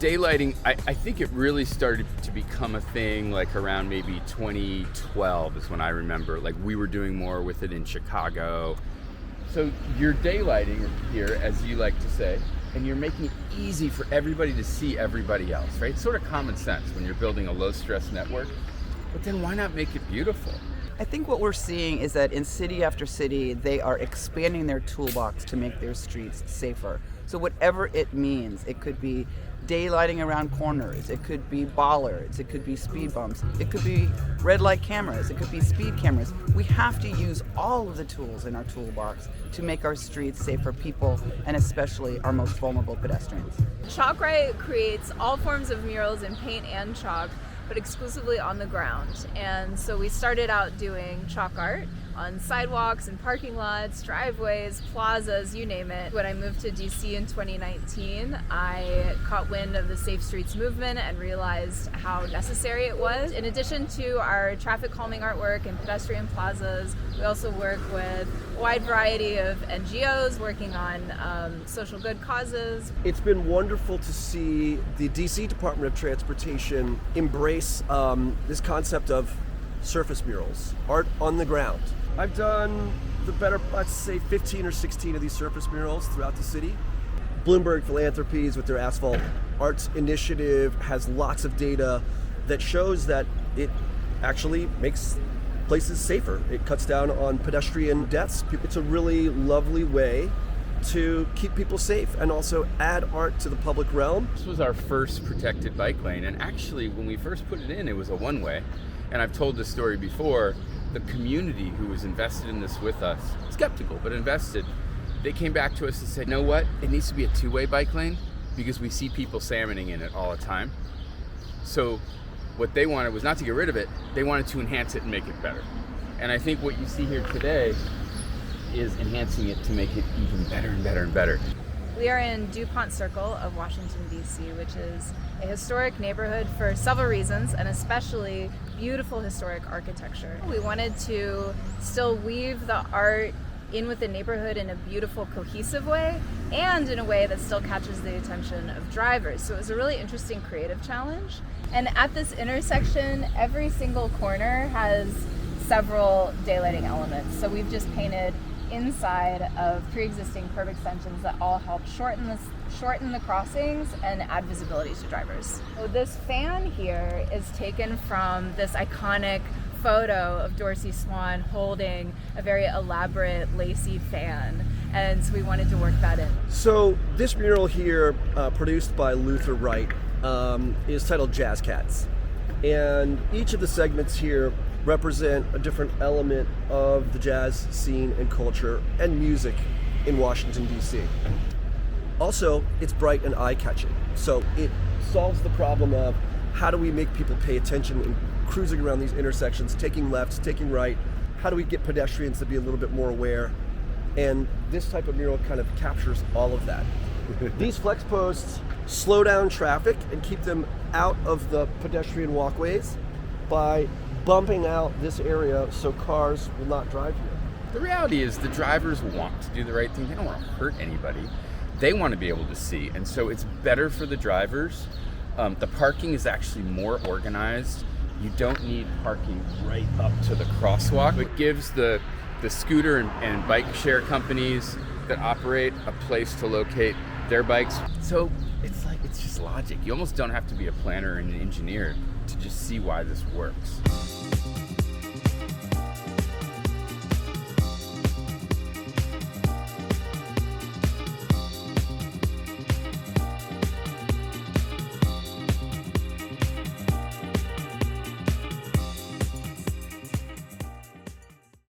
daylighting, I think it really started to become a thing like around maybe 2012 is when I remember. Like we were doing more with it in Chicago. So you're daylighting here, as you like to say, and you're making it easy for everybody to see everybody else, right? It's sort of common sense when you're building a low-stress network. But then why not make it beautiful? I think what we're seeing is that in city after city, they are expanding their toolbox to make their streets safer. So whatever it means, it could be daylighting around corners, it could be bollards, it could be speed bumps, it could be red light cameras, it could be speed cameras. We have to use all of the tools in our toolbox to make our streets safe for people and especially our most vulnerable pedestrians. Chalkrite creates all forms of murals in paint and chalk, but exclusively on the ground. And so we started out doing chalk art on sidewalks and parking lots, driveways, plazas, you name it. When I moved to DC in 2019, I caught wind of the Safe Streets movement and realized how necessary it was. In addition to our traffic calming artwork and pedestrian plazas, we also work with a wide variety of NGOs working on social good causes. It's been wonderful to see the DC Department of Transportation embrace this concept of surface murals, art on the ground. I've done the better, let's say 15 or 16 of these surface murals throughout the city. Bloomberg Philanthropies with their Asphalt Arts Initiative has lots of data that shows that it actually makes places safer. It cuts down on pedestrian deaths. It's a really lovely way to keep people safe and also add art to the public realm. This was our first protected bike lane, and actually when we first put it in, it was a one-way. And I've told this story before, the community who was invested in this with us, skeptical, but invested, they came back to us and said, you know what, it needs to be a two-way bike lane because we see people salmoning in it all the time. So what they wanted was not to get rid of it, they wanted to enhance it and make it better. And I think what you see here today is enhancing it to make it even better and better and better. We are in DuPont Circle of Washington, D.C., which is a historic neighborhood for several reasons, and especially beautiful historic architecture. We wanted to still weave the art in with the neighborhood in a beautiful, cohesive way, and in a way that still catches the attention of drivers. So it was a really interesting creative challenge. And at this intersection, every single corner has several daylighting elements. So we've just painted inside of pre-existing curb extensions that all help shorten the crossings and add visibility to drivers. So this fan here is taken from this iconic photo of Dorsey Swann holding a very elaborate lacy fan, and so we wanted to work that in. So this mural here, produced by Luther Wright, is titled Jazz Cats, and each of the segments here represent a different element of the jazz scene and culture and music in Washington, D.C. Also, it's bright and eye-catching, so it solves the problem of how do we make people pay attention in cruising around these intersections, taking lefts, taking right, how do we get pedestrians to be a little bit more aware, and this type of mural kind of captures all of that. These flex posts slow down traffic and keep them out of the pedestrian walkways by bumping out this area so cars will not drive here. The reality is the drivers want to do the right thing. They don't want to hurt anybody. They want to be able to see, and so it's better for the drivers. The parking is actually more organized. You don't need parking right up to the crosswalk. It gives the scooter and bike share companies that operate a place to locate their bikes. So it's just logic. You almost don't have to be a planner and an engineer to just see why this works.